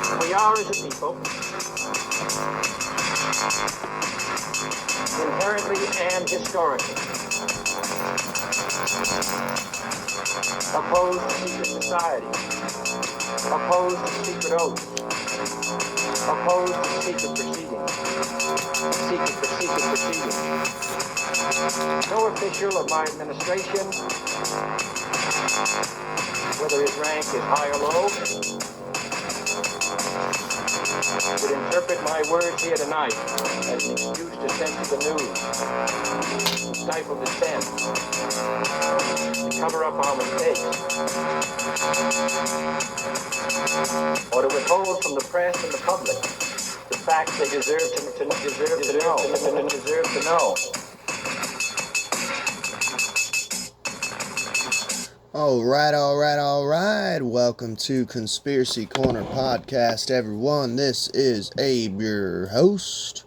We are, as a people, inherently and historically opposed to secret society, opposed to secret oaths, opposed to secret proceedings, No official of my administration, whether his rank is high or low, would interpret my words here tonight as an excuse to censor the news, to stifle dissent, to cover up our mistakes, or to withhold from the press and the public the facts they deserve to know. All right. Welcome to Conspiracy Corner Podcast, everyone. This is Abe, your host.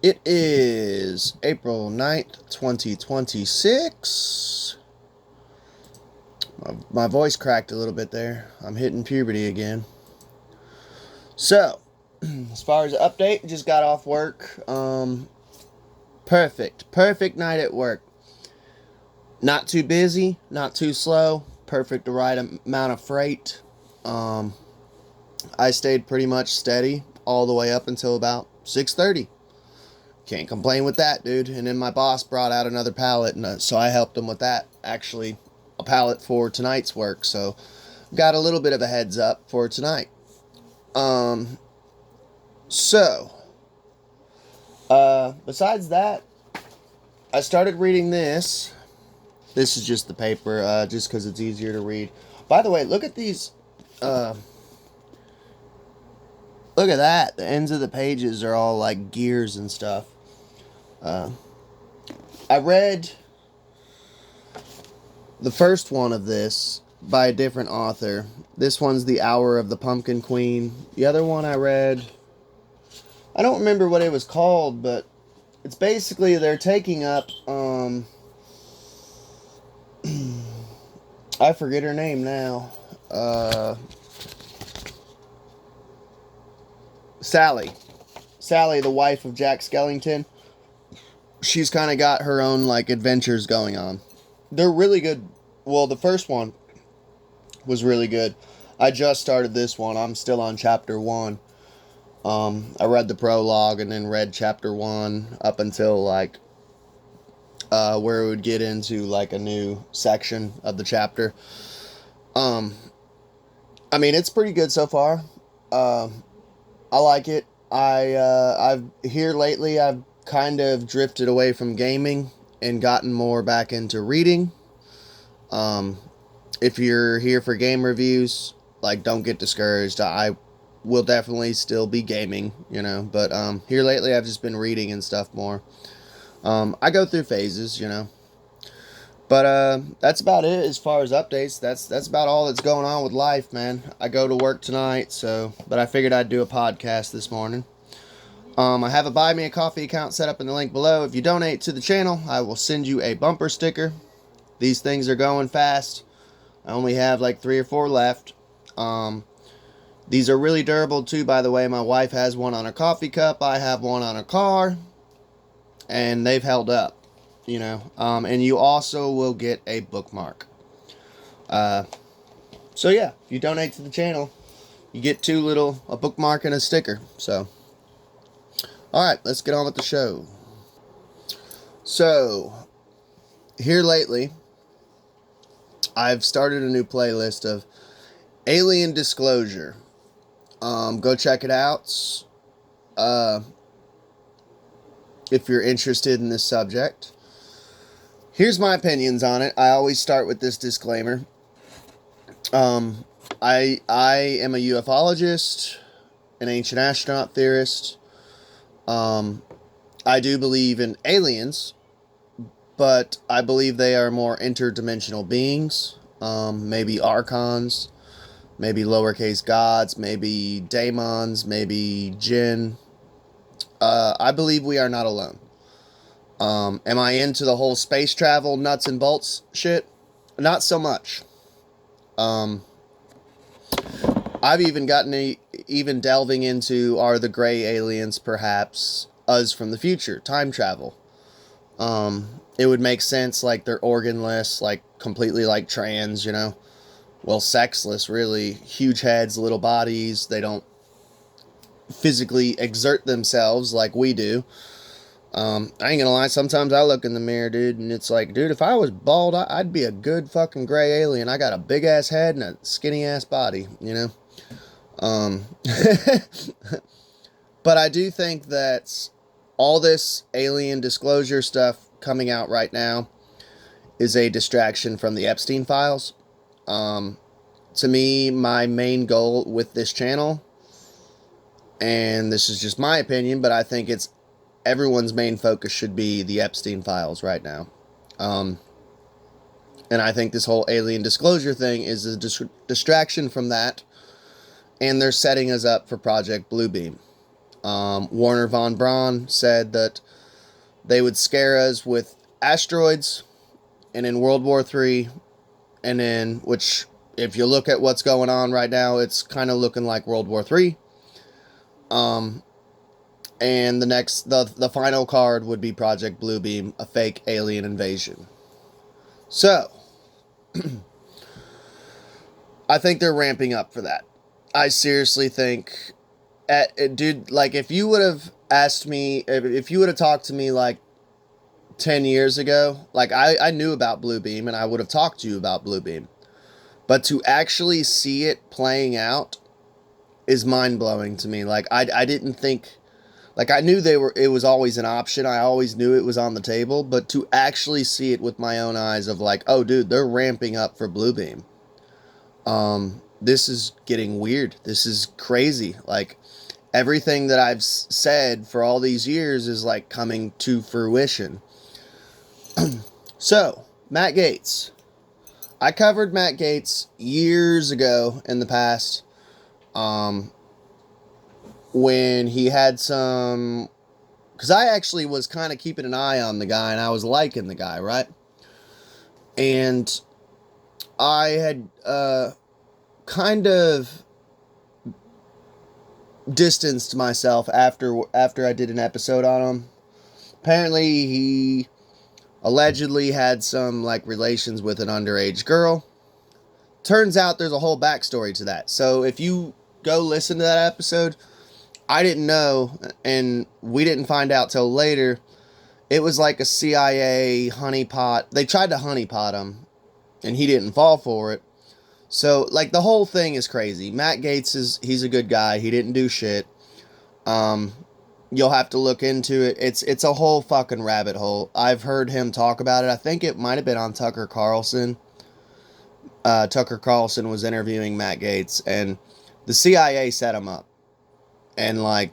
It is April 9th, 2026. My voice cracked a little bit there. I'm hitting puberty again. So, as far as the update, just got off work. Perfect night at work. Not too busy, not too slow, perfect the right amount of freight. I stayed pretty much steady all the way up until about 6:30. Can't complain with that, dude. And then my boss brought out another pallet, and so I helped him with that. Actually, a pallet for tonight's work, so got a little bit of a heads up for tonight. Besides that, I started reading this. This is just the paper, just because it's easier to read. By the way, look at these. Look at that. The ends of the pages are all like gears and stuff. I read the first one of this by a different author. This one's The Hour of the Pumpkin Queen. The other one I read, I don't remember what it was called, but it's basically they're taking up, I forget her name now. Sally, the wife of Jack Skellington. She's kind of got her own, like, adventures going on. They're really good. Well, the first one was really good. I just started this one. I'm still on chapter 1. I read the prologue and then read chapter 1 up until, like, where it would get into like a new section of the chapter. I mean, it's pretty good so far. I like it. I've here lately, I've kind of drifted away from gaming and gotten more back into reading. If you're here for game reviews, like, don't get discouraged. I will definitely still be gaming, but here lately I've just been reading and stuff more. I go through phases, But that's about it as far as updates. That's about all that's going on with life, man. I go to work tonight, but I figured I'd do a podcast this morning. I have a Buy Me a Coffee account set up in the link below. If you donate to the channel, I will send you a bumper sticker. These things are going fast. I only have like 3 or 4 left. These are really durable too, by the way. My wife has one on her coffee cup. I have one on her car. And they've held up, and you also will get a bookmark. So yeah, if you donate to the channel, you get a bookmark and a sticker. So, alright, let's get on with the show. So, here lately, I've started a new playlist of Alien Disclosure. Go check it out. If you're interested in this subject. Here's my opinions on it. I always start with this disclaimer. I am a ufologist, an ancient astronaut theorist. I do believe in aliens, but I believe they are more interdimensional beings. Maybe archons, maybe lowercase gods, maybe daemons, maybe jinn. I believe we are not alone. Am I into the whole space travel, nuts and bolts shit? Not so much. I've even gotten even delving into, are the gray aliens perhaps us from the future, time travel? It would make sense, like they're organless, like completely like trans, you know? Well, sexless, really. Huge heads, little bodies. They don't physically exert themselves like we do. I ain't gonna lie, sometimes I look in the mirror, dude, and it's like, dude, if I was bald, I'd be a good fucking gray alien. I got a big ass head and a skinny ass body, you know? But I do think that all this alien disclosure stuff coming out right now is a distraction from the Epstein files. To me, my main goal with this channel, and this is just my opinion, but I think it's everyone's main focus should be the Epstein files right now. And I think this whole alien disclosure thing is a distraction from that, and they're setting us up for Project Bluebeam. Warner von Braun said that they would scare us with asteroids, and in World War III, and in, which, if you look at what's going on right now, it's kind of looking like World War III. And the final card would be Project Bluebeam, a fake alien invasion. So, I think they're ramping up for that. I seriously think, dude, like, if you would have asked me, if you would have talked to me, like, 10 years ago, like, I knew about Bluebeam, and I would have talked to you about Bluebeam. But to actually see it playing out is mind-blowing to me. Like, I didn't think, like, I knew it was always an option. I always knew it was on the table, but to actually see it with my own eyes of like, oh, dude, they're ramping up for Bluebeam. This is getting weird. This is crazy. Like, everything that I've said for all these years is, like, coming to fruition. So, Matt Gaetz. I covered Matt Gaetz years ago in the past, when he had some, because I actually was kind of keeping an eye on the guy, and I was liking the guy, right? And I had kind of distanced myself after I did an episode on him. Apparently, he allegedly had some, like, relations with an underage girl. Turns out there's a whole backstory to that. So if you go listen to that episode, I didn't know, and we didn't find out till later. It was like a CIA honeypot. They tried to honeypot him, and he didn't fall for it. So, like, the whole thing is crazy. Matt Gaetz he's a good guy. He didn't do shit. You'll have to look into it. It's a whole fucking rabbit hole. I've heard him talk about it. I think it might have been on Tucker Carlson. Tucker Carlson was interviewing Matt Gaetz, and the CIA set him up. And, like,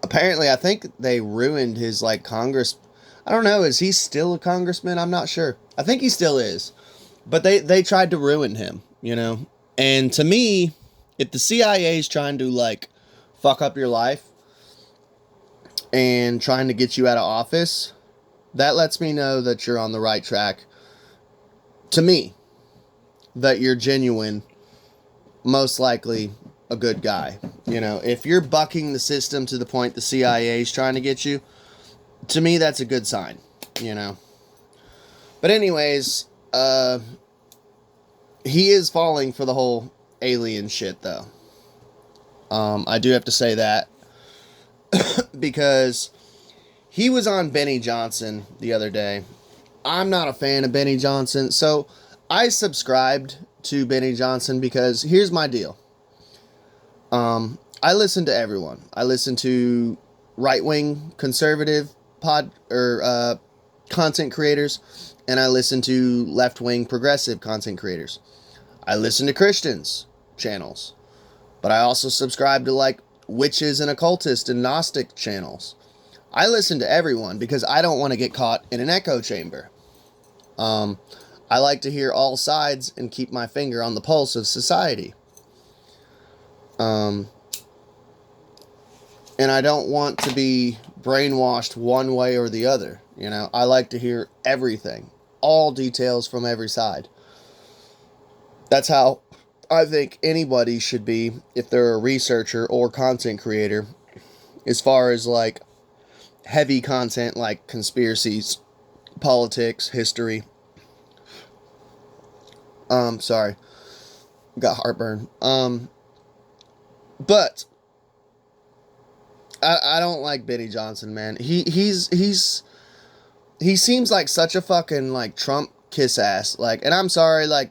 apparently, I think they ruined his, like, Congress. I don't know, is he still a congressman? I'm not sure. I think he still is. But they tried to ruin him, you know? And to me, if the CIA is trying to, like, fuck up your life and trying to get you out of office, that lets me know that you're on the right track. To me, that you're genuine, most likely a good guy. You know, if you're bucking the system to the point the CIA is trying to get you, to me, that's a good sign, you know? But anyways, he is falling for the whole alien shit, though. I do have to say that. Because he was on Benny Johnson the other day. I'm not a fan of Benny Johnson, so I subscribed to Benny Johnson because here's my deal. I listen to everyone. I listen to right-wing conservative content creators, and I listen to left-wing progressive content creators. I listen to Christians channels, but I also subscribe to, like, witches and occultist and Gnostic channels. I listen to everyone because I don't want to get caught in an echo chamber. I like to hear all sides and keep my finger on the pulse of society. And I don't want to be brainwashed one way or the other. You know, I like to hear everything, all details from every side. That's how I think anybody should be, if they're a researcher or content creator, as far as like heavy content like conspiracies, politics, history. Sorry, got heartburn. But I don't like Benny Johnson, man. He seems like such a fucking like Trump kiss ass. Like, and I'm sorry, like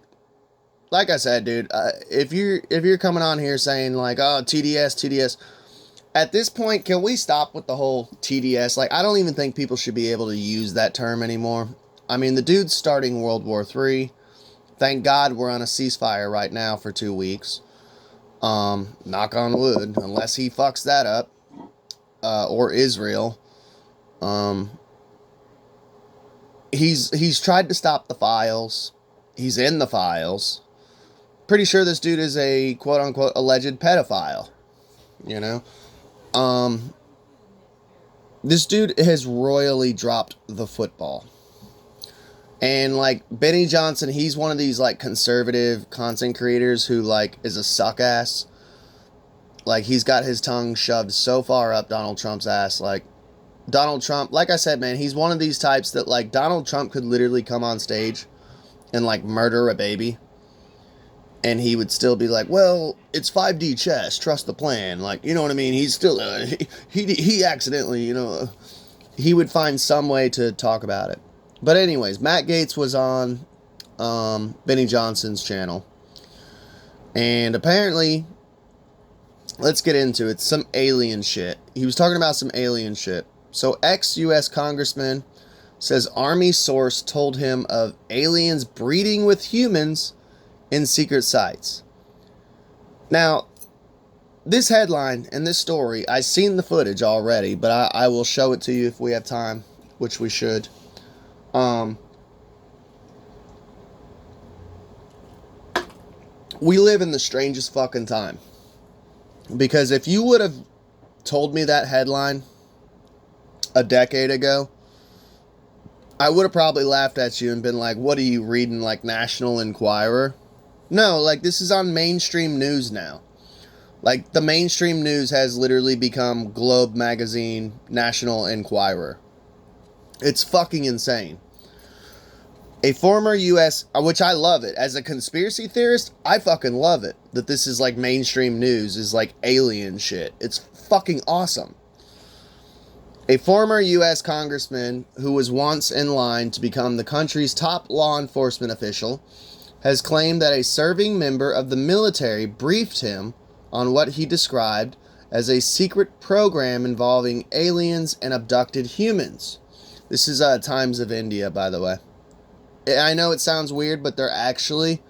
I said, dude. If you're coming on here saying like, oh, TDS. At this point, can we stop with the whole TDS? Like, I don't even think people should be able to use that term anymore. I mean, the dude's starting World War III. Thank God we're on a ceasefire right now for 2 weeks. Knock on wood, unless he fucks that up. Or Israel. He's tried to stop the files. He's in the files. Pretty sure this dude is a quote-unquote alleged pedophile. You know? This dude has royally dropped the football. And, like, Benny Johnson, he's one of these, like, conservative content creators who, like, is a suck-ass. Like, he's got his tongue shoved so far up Donald Trump's ass. Like, Donald Trump, like I said, man, he's one of these types that, like, Donald Trump could literally come on stage and, like, murder a baby. And he would still be like, well, it's 5D chess, trust the plan. Like, you know what I mean? He's still, he accidentally, you know, he would find some way to talk about it. But anyways, Matt Gaetz was on Benny Johnson's channel. And apparently, let's get into it, some alien shit. He was talking about some alien shit. So, ex-U.S. congressman says Army source told him of aliens breeding with humans in secret sites. Now, this headline and this story, I've seen the footage already, but I will show it to you if we have time, which we should. We live in the strangest fucking time. Because if you would have told me that headline a decade ago, I would have probably laughed at you and been like, what are you reading, like National Enquirer? No, like, this is on mainstream news now. Like, the mainstream news has literally become Globe Magazine, National Enquirer. It's fucking insane. A former U.S., which I love it. As a conspiracy theorist, I fucking love it. That this is like mainstream news, is like alien shit. It's fucking awesome. A former U.S. congressman who was once in line to become the country's top law enforcement official has claimed that a serving member of the military briefed him on what he described as a secret program involving aliens and abducted humans. This is Times of India, by the way. I know it sounds weird, but they're actually,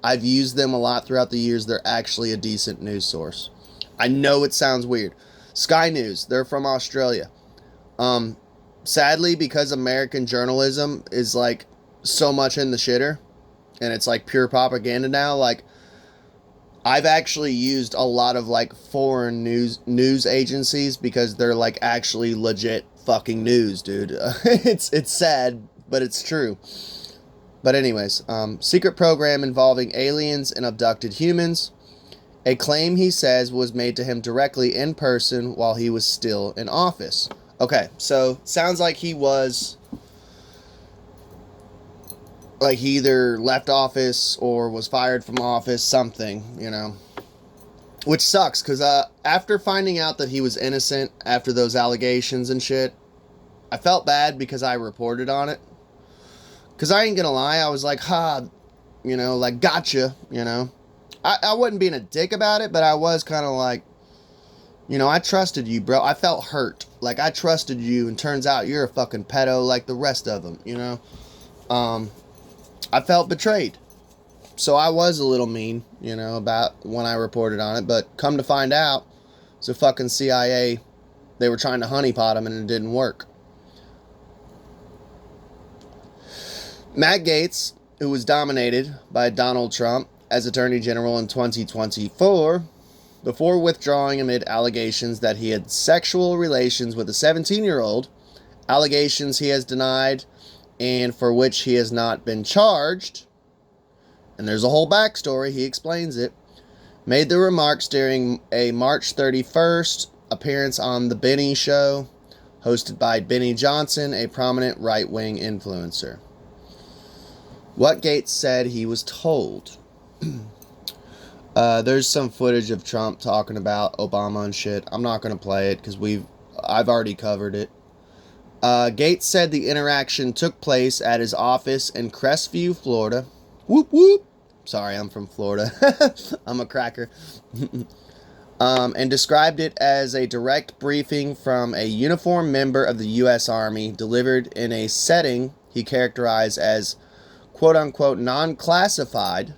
I've used them a lot throughout the years. They're actually a decent news source. I know it sounds weird. Sky News, they're from Australia. Sadly, because American journalism is like so much in the shitter, and it's like pure propaganda now, like, I've actually used a lot of like foreign news agencies because they're like actually legit fucking news, dude. It's sad, but it's true. But anyways, secret program involving aliens and abducted humans. A claim, he says, was made to him directly in person while he was still in office. Okay, so sounds like he was, like, he either left office or was fired from office, something, you know. Which sucks, because after finding out that he was innocent after those allegations and shit, I felt bad because I reported on it. Because I ain't gonna lie, I was like, you know, like, gotcha, you know. I wasn't being a dick about it, but I was kind of like, you know, I trusted you, bro. I felt hurt. Like, I trusted you, and turns out you're a fucking pedo like the rest of them, you know. I felt betrayed. So I was a little mean, you know, about when I reported on it. But come to find out, it's a fucking CIA. They were trying to honeypot him, and it didn't work. Matt Gaetz, who was dominated by Donald Trump as Attorney General in 2024, before withdrawing amid allegations that he had sexual relations with a 17-year-old, allegations he has denied and for which he has not been charged. And there's a whole backstory, he explains it. made the remarks during a March 31st appearance on The Benny Show, hosted by Benny Johnson, a prominent right-wing influencer. What Gaetz said he was told. There's some footage of Trump talking about Obama and shit. I'm not going to play it because I've already covered it. Gaetz said the interaction took place at his office in Crestview, Florida. Whoop whoop. Sorry, I'm from Florida. I'm a cracker. And described it as a direct briefing from a uniformed member of the U.S. Army delivered in a setting he characterized as quote-unquote non-classified.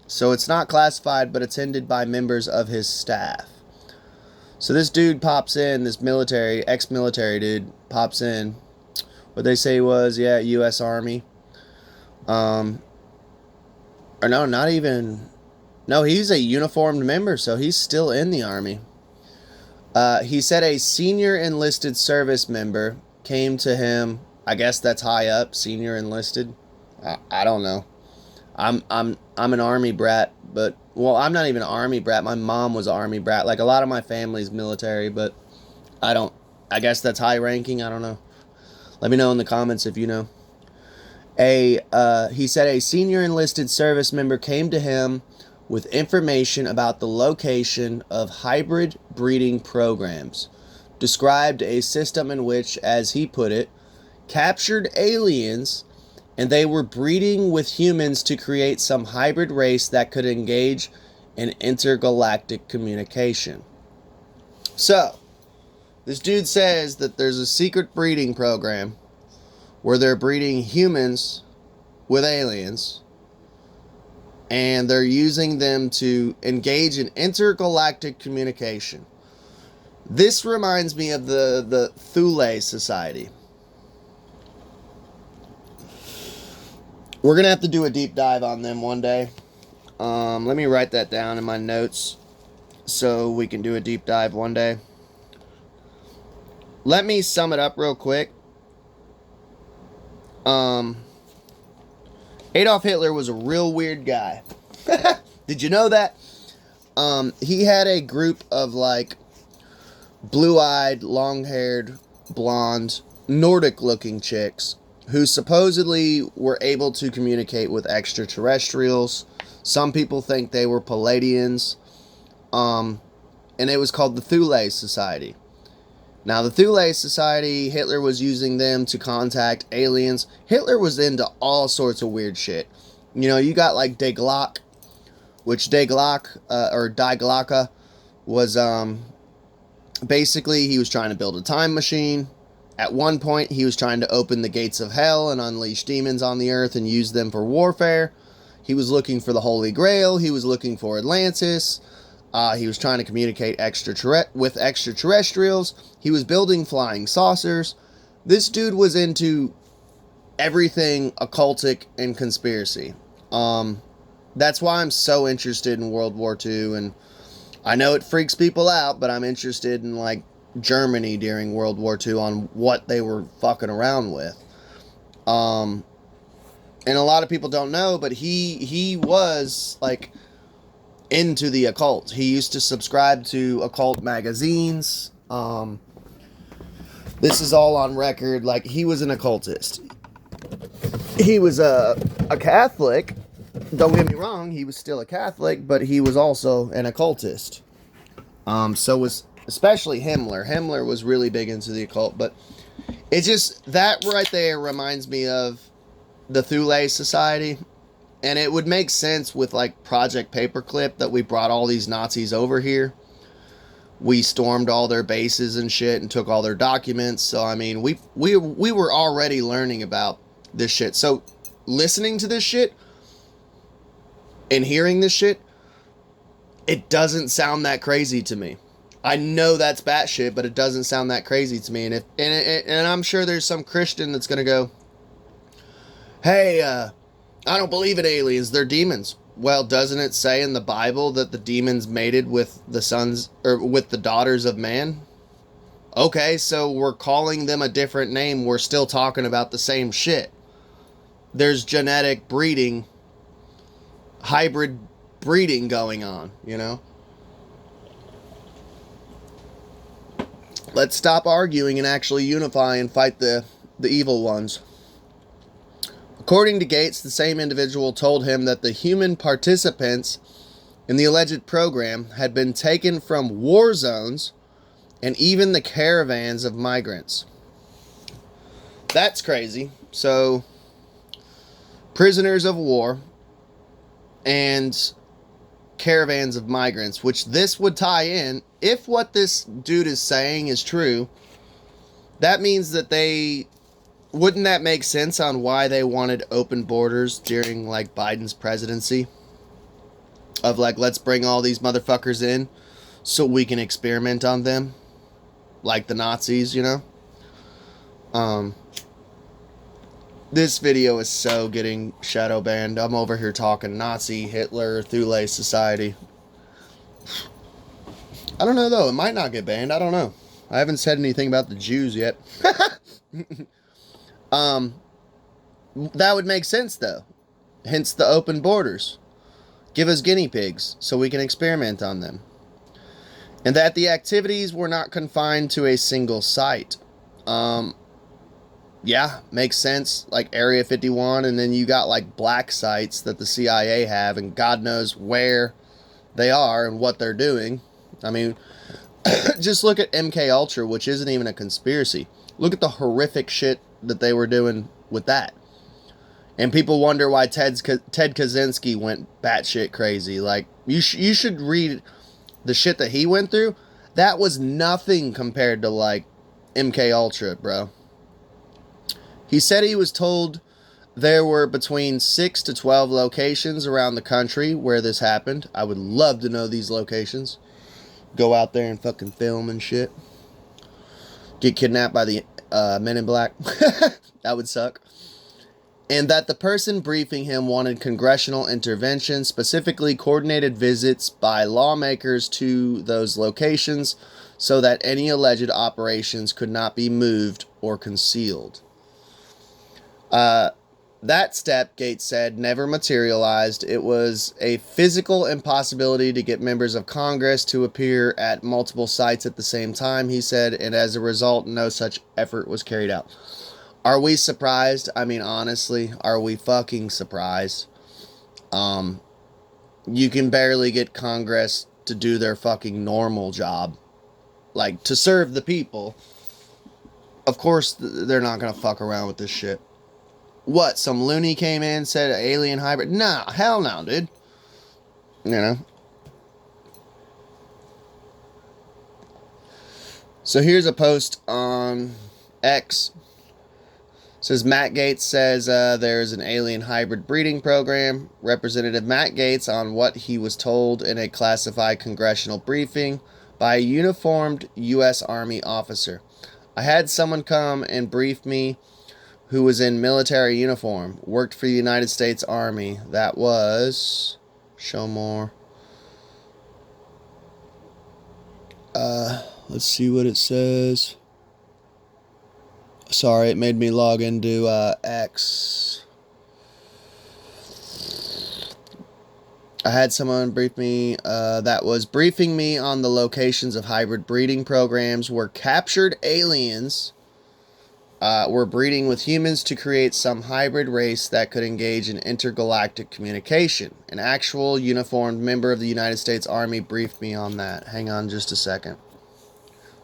So it's not classified, but attended by members of his staff. So this dude pops in, this ex-military dude pops in. What they say was, yeah, U.S. Army. Or no, not even. No, he's a uniformed member, so he's still in the Army. He said a senior enlisted service member came to him. I guess that's high up, senior enlisted. I don't know. I'm an Army brat, but, well, I'm not even an Army brat. My mom was an Army brat. Like, a lot of my family's military, but I guess that's high ranking. I don't know. Let me know in the comments if you know. He said a senior enlisted service member came to him with information about the location of hybrid breeding programs, described a system in which, as he put it, captured aliens and they were breeding with humans to create some hybrid race that could engage in intergalactic communication. So, this dude says that there's a secret breeding program where they're breeding humans with aliens, and they're using them to engage in intergalactic communication. This reminds me of the p.o.w. Society. We're going to have to do a deep dive on them one day. Let me write that down in my notes so we can do a deep dive one day. Let me sum it up real quick. Adolf Hitler was a real weird guy. Did you know that? He had a group of, like, blue-eyed, long-haired, blonde, Nordic-looking chicks who supposedly were able to communicate with extraterrestrials. Some people think they were Palladians. And it was called the p.o.w. Society. Now, the p.o.w. Society, Hitler was using them to contact aliens. Hitler was into all sorts of weird shit. You know, you got like Die Glocke, which Die Glocke was, basically he was trying to build a time machine. At one point, he was trying to open the gates of hell and unleash demons on the earth and use them for warfare. He was looking for the Holy Grail. He was looking for Atlantis. He was trying to communicate with extraterrestrials. He was building flying saucers. This dude was into everything occultic and conspiracy. That's why I'm so interested in World War II. And I know it freaks people out, but I'm interested in, like, Germany during World War II on what they were fucking around with. And a lot of people don't know, but he was, like, into the occult. He used to subscribe to occult magazines. This is all on record. Like, he was an occultist. He was a Catholic. Don't get me wrong, he was still a Catholic, but he was also an occultist. So was especially Himmler. Himmler was really big into the occult, but it just, that right there reminds me of the p.o.w. Society. And it would make sense with, like, Project Paperclip that we brought all these Nazis over here. We stormed all their bases and shit and took all their documents. So, I mean, we were already learning about this shit. So, listening to this shit and hearing this shit, it doesn't sound that crazy to me. I know that's batshit, but it doesn't sound that crazy to me. And I'm sure there's some Christian that's going to go, hey, I don't believe in aliens. They're demons. Well, doesn't it say in the Bible that the demons mated with the sons or with the daughters of man? Okay, so we're calling them a different name. We're still talking about the same shit. There's genetic breeding, hybrid breeding going on, you know? Let's stop arguing and actually unify and fight the evil ones. According to Gaetz, the same individual told him that the human participants in the alleged program had been taken from war zones and even the caravans of migrants. That's crazy. So, prisoners of war and caravans of migrants, which this would tie in, if what this dude is saying is true, that means that wouldn't that make sense on why they wanted open borders during, like, Biden's presidency? Of, like, let's bring all these motherfuckers in so we can experiment on them. Like the Nazis, you know? This video is so getting shadow banned. I'm over here talking Nazi, Hitler, Thule Society. I don't know, though. It might not get banned. I don't know. I haven't said anything about the Jews yet. That would make sense, though. Hence the open borders. Give us guinea pigs so we can experiment on them. And that the activities were not confined to a single site. Yeah, makes sense. Like Area 51, and then you got like black sites that the CIA have, and God knows where they are and what they're doing. I mean, just look at MK Ultra, which isn't even a conspiracy. Look at the horrific shit that they were doing with that. And people wonder why Ted Kaczynski went batshit crazy. Like, you should read the shit that he went through. That was nothing compared to, like, MK Ultra, bro. He said he was told there were between 6 to 12 locations around the country where this happened. I would love to know these locations. Go out there and fucking film and shit. Get kidnapped by the Men in Black. That would suck. And that the person briefing him wanted congressional intervention, specifically coordinated visits by lawmakers to those locations so that any alleged operations could not be moved or concealed. That step, Gaetz said, never materialized. It was a physical impossibility to get members of Congress to appear at multiple sites at the same time, he said, and as a result, no such effort was carried out. Are we surprised? I mean, honestly, are we fucking surprised? You can barely get Congress to do their fucking normal job. Like, to serve the people. Of course, they're not gonna fuck around with this shit. What, some loony came in and said alien hybrid? Nah, hell no, dude. You know? So here's a post on X. It says Matt Gaetz says there's an alien hybrid breeding program. Representative Matt Gaetz on what he was told in a classified congressional briefing by a uniformed U.S. Army officer. I had someone come and brief me who was in military uniform, worked for the United States Army. That was... Show more. Let's see what it says. Sorry, it made me log into X. I had someone brief me that was briefing me on the locations of hybrid breeding programs where captured aliens were breeding with humans to create some hybrid race that could engage in intergalactic communication. An actual uniformed member of the United States Army briefed me on that. Hang on just a second.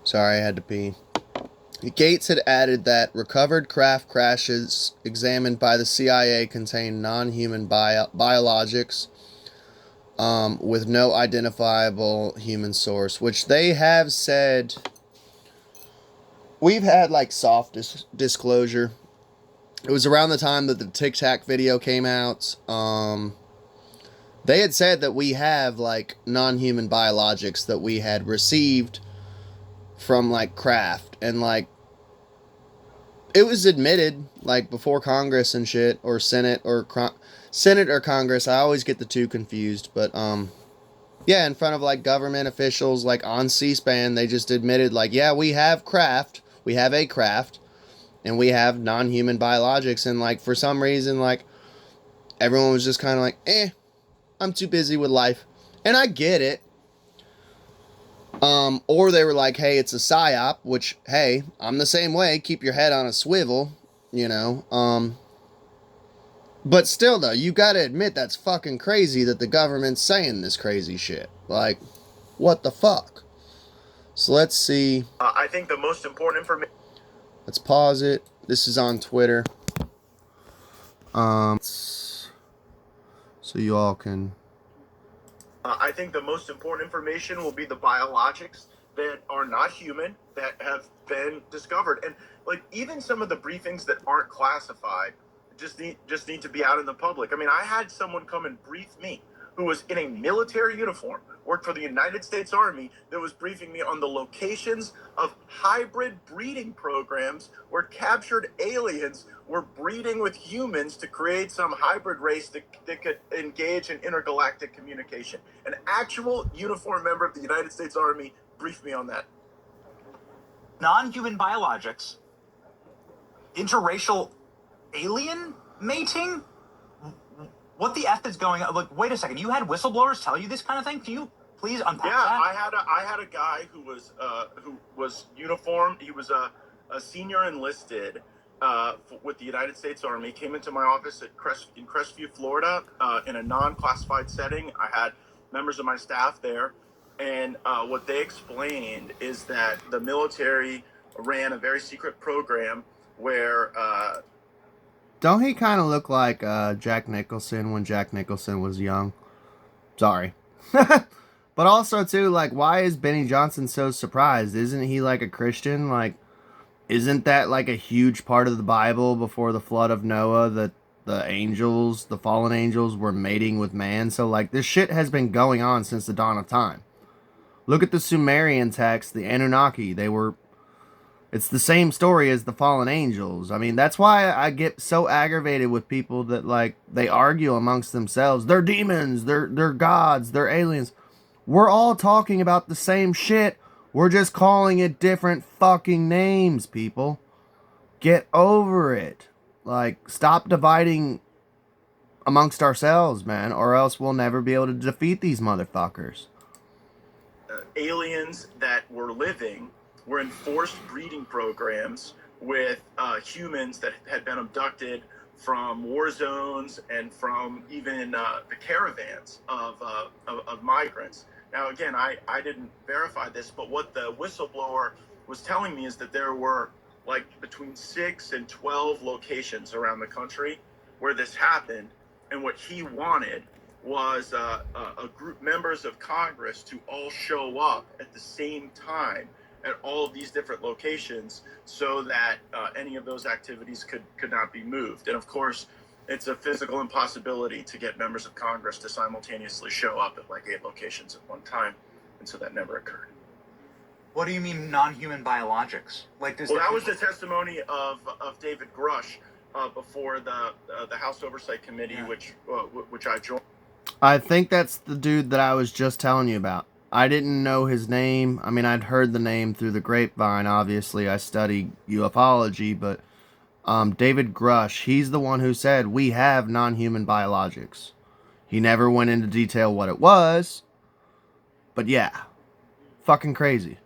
Sorry, I had to pee. Gaetz had added that recovered craft crashes examined by the CIA contained non-human biologics with no identifiable human source, which they have said. We've had like soft disclosure. It was around the time that the Tic Tac video came out. They had said that we have like non-human biologics that we had received from like craft, and like it was admitted like before Congress and shit, or Senate or Congress. I always get the two confused, but yeah, in front of like government officials, like on C-SPAN, they just admitted like, yeah, we have craft, we have a craft, and we have non-human biologics, and like for some reason like everyone was just kind of like, I'm too busy with life. And I get it. Or they were like, hey, it's a psyop, which, hey, I'm the same way. Keep your head on a swivel, you know. But still, though, you gotta admit that's fucking crazy that the government's saying this crazy shit. Like, what the fuck? So let's see. I think the most important information. Let's pause it. This is on Twitter. So you all can. I think the most important information will be the biologics that are not human that have been discovered, and like even some of the briefings that aren't classified just need to be out in the public. I mean, I had someone come and brief me who was in a military uniform, worked for the United States Army, that was briefing me on the locations of hybrid breeding programs where captured aliens were breeding with humans to create some hybrid race that could engage in intergalactic communication. An actual uniformed member of the United States Army briefed me on that. Non-human biologics, interracial alien mating? What the F is going on? Like, wait a second. You had whistleblowers tell you this kind of thing? Can you please unpack that? I had a guy who was uniformed. He was a senior enlisted with the United States Army. Came into my office in Crestview, Florida, in a non-classified setting. I had members of my staff there, and what they explained is that the military ran a very secret program where. Don't he kind of look like Jack Nicholson when Jack Nicholson was young? Sorry. But also, too, like, why is Benny Johnson so surprised? Isn't he, like, a Christian? Like, isn't that, like, a huge part of the Bible before the flood of Noah that the angels, the fallen angels, were mating with man? So, like, this shit has been going on since the dawn of time. Look at the Sumerian text, the Anunnaki. It's the same story as the fallen angels. I mean, that's why I get so aggravated with people that, like, they argue amongst themselves. They're demons, they're gods, they're aliens. We're all talking about the same shit. We're just calling it different fucking names, people. Get over it. Like, stop dividing amongst ourselves, man, or else we'll never be able to defeat these motherfuckers. Aliens that were living were in forced breeding programs with humans that had been abducted from war zones and from even the caravans of migrants. Now, again, I didn't verify this, but what the whistleblower was telling me is that there were like between 6 and 12 locations around the country where this happened, and what he wanted was a group members of Congress to all show up at the same time at all of these different locations so that any of those activities could not be moved. And of course, it's a physical impossibility to get members of Congress to simultaneously show up at like 8 locations at one time. And so that never occurred. What do you mean non-human biologics? Like, well, that was the testimony of David Grush before the House Oversight Committee, yeah. which I joined. I think that's the dude that I was just telling you about. I didn't know his name. I mean, I'd heard the name through the grapevine. Obviously, I study ufology, but David Grush, he's the one who said we have non-human biologics. He never went into detail what it was, but yeah, fucking crazy.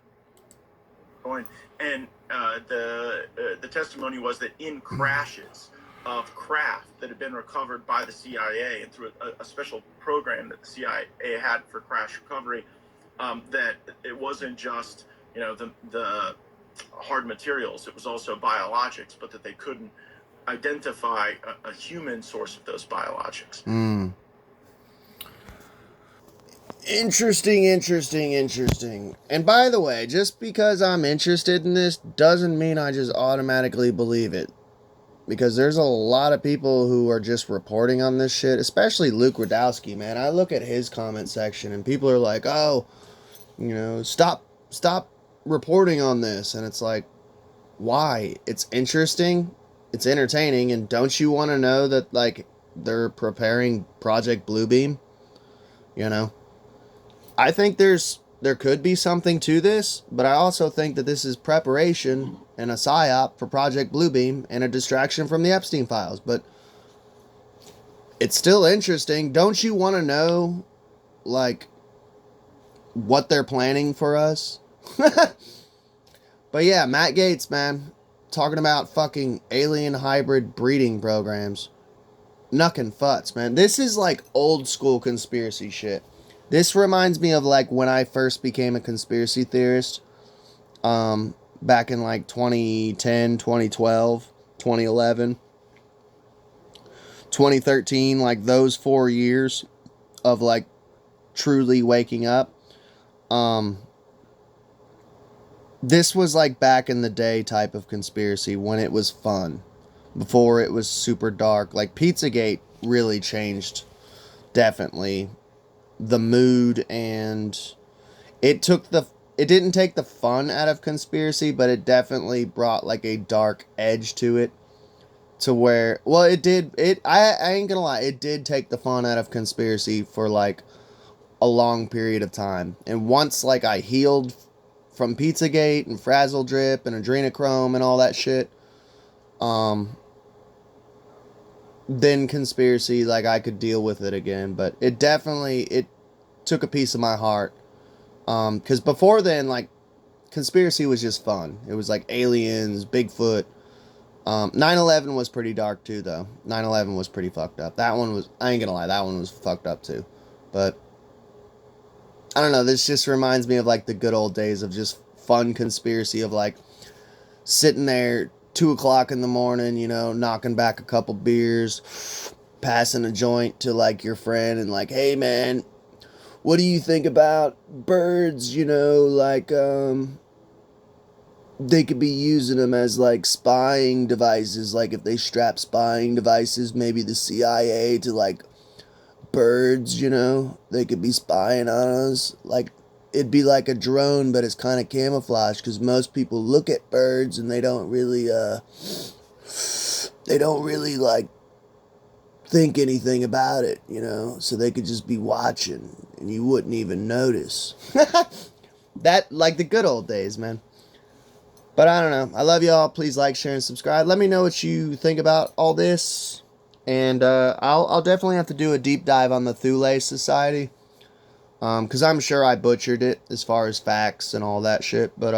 And the testimony was that in crashes of craft that had been recovered by the CIA and through a special program that the CIA had for crash recovery, that it wasn't just, you know, the hard materials, it was also biologics, but that they couldn't identify a human source of those biologics. Interesting. And by the way, just because I'm interested in this doesn't mean I just automatically believe it. Because there's a lot of people who are just reporting on this shit, especially Luke Radowski, man. I look at his comment section and people are like, oh, you know, stop reporting on this. And it's like, why? It's interesting, it's entertaining, and don't you want to know that, like, they're preparing Project Bluebeam? You know? I think there could be something to this, but I also think that this is preparation and a psyop for Project Bluebeam and a distraction from the Epstein files. But it's still interesting. Don't you want to know, like, what they're planning for us? But yeah, Matt Gaetz, man, talking about fucking alien hybrid breeding programs. Knuckin' futs, man. This is like old school conspiracy shit. This reminds me of like when I first became a conspiracy theorist. Back in like 2010, 2012, 2011, 2013, like those 4 years of like truly waking up. This was like back in the day type of conspiracy when it was fun. Before it was super dark. Like Pizzagate really changed, definitely, the mood, and it didn't take the fun out of conspiracy, but it definitely brought like a dark edge to it, to where, well, I ain't gonna lie, it did take the fun out of conspiracy for like a long period of time. And once like I healed from Pizzagate and Frazzle Drip and Adrenochrome and all that shit, then conspiracy, like, I could deal with it again. But it took a piece of my heart, because before then, like, conspiracy was just fun. It was like aliens, Bigfoot. 9/11 was pretty dark too, though. 9/11 was pretty fucked up. That one was, I ain't gonna lie, that one was fucked up too. But I don't know, this just reminds me of like the good old days of just fun conspiracy, of like sitting there 2 o'clock in the morning, you know, knocking back a couple beers, passing a joint to like your friend and like, hey man, what do you think about birds? You know, like, they could be using them as like spying devices. Like if they strap spying devices, maybe the CIA, to like birds, you know, they could be spying on us. Like, it'd be like a drone, but it's kind of camouflage, because most people look at birds and they don't really like think anything about it, you know, so they could just be watching and you wouldn't even notice. That, like the good old days, man. But I don't know. I love y'all. Please like, share, and subscribe. Let me know what you think about all this. And I'll definitely have to do a deep dive on the Thule Society. Because I'm sure I butchered it as far as facts and all that shit. But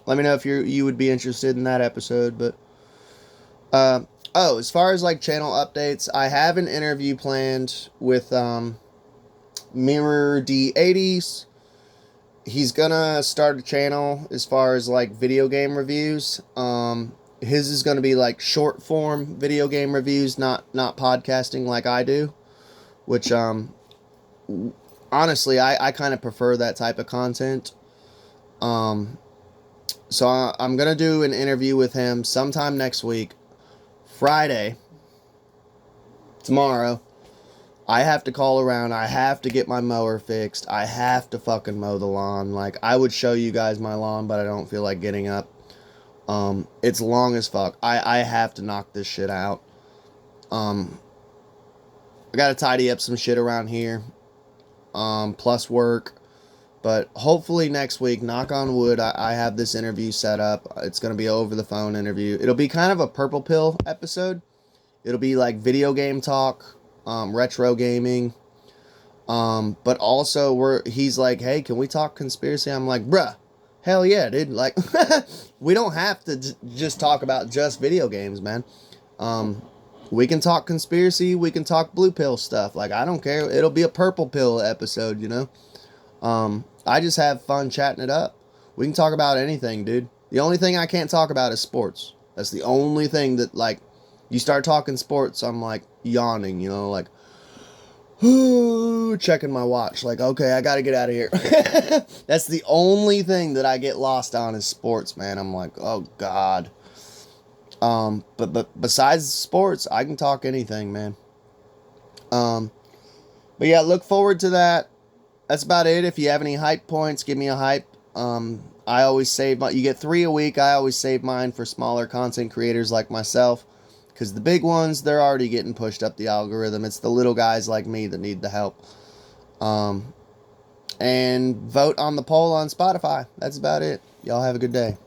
let me know if you would be interested in that episode. But as far as like channel updates, I have an interview planned with Mirror D80s. He's gonna start a channel as far as like video game reviews. His is gonna be like short form video game reviews, not podcasting like I do. Which honestly, I kind of prefer that type of content. So I'm gonna do an interview with him sometime next week, Friday, tomorrow. I have to call around. I have to get my mower fixed. I have to fucking mow the lawn. Like, I would show you guys my lawn, but I don't feel like getting up. It's long as fuck. I have to knock this shit out. I gotta tidy up some shit around here. Plus work. But hopefully next week, knock on wood, I have this interview set up. It's gonna be over the phone interview. It'll be kind of a purple pill episode. It'll be like video game talk. Retro gaming, but also he's like, hey, can we talk conspiracy? I'm like, bruh, hell yeah, dude. Like, we don't have to just talk about just video games, man. We can talk conspiracy, we can talk blue pill stuff. Like, I don't care. It'll be a purple pill episode, you know. I just have fun chatting it up. We can talk about anything, dude. The only thing I can't talk about is sports. That's the only thing that, like, you start talking sports, I'm like yawning, you know, like, checking my watch, like, okay, I gotta get out of here. That's the only thing that I get lost on is sports, man. I'm like, oh god. But besides sports, I can talk anything, man. But yeah, look forward to that. That's about it. If you have any hype points, give me a hype. I always save you get 3 a week. I always save mine for smaller content creators like myself. Because the big ones, they're already getting pushed up the algorithm. It's the little guys like me that need the help. And vote on the poll on Spotify. That's about it. Y'all have a good day.